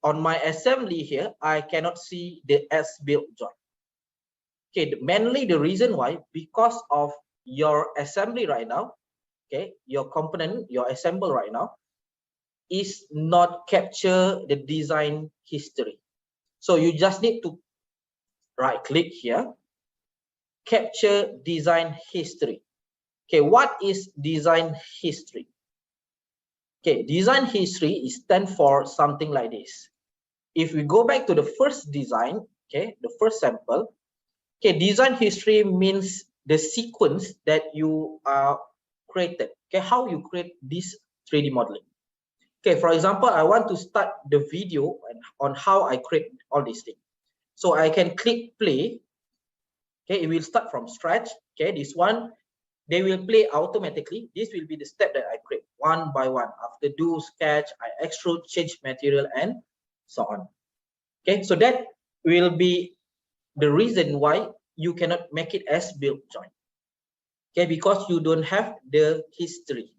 on my assembly here, I cannot see the as-built joint. Okay, mainly the reason why, because of your assembly right now, okay, your component, your assemble right now, is not capture the design history. So you just need to right click here, capture design history. Okay, what is design history? Okay, design history is stand for something like this. If we go back to the first design, okay, the first sample, okay, design history means the sequence that you created. Okay, how you create this 3D modeling. Okay, for example, I want to start the video on how I create all these things. So I can click play. Okay, it will start from scratch. Okay, this one, they will play automatically. This will be the step that I create one by one. After do sketch, I extrude, change material, and so on. Okay, so that will be the reason why you cannot make it as built joint. Okay, because you don't have the history.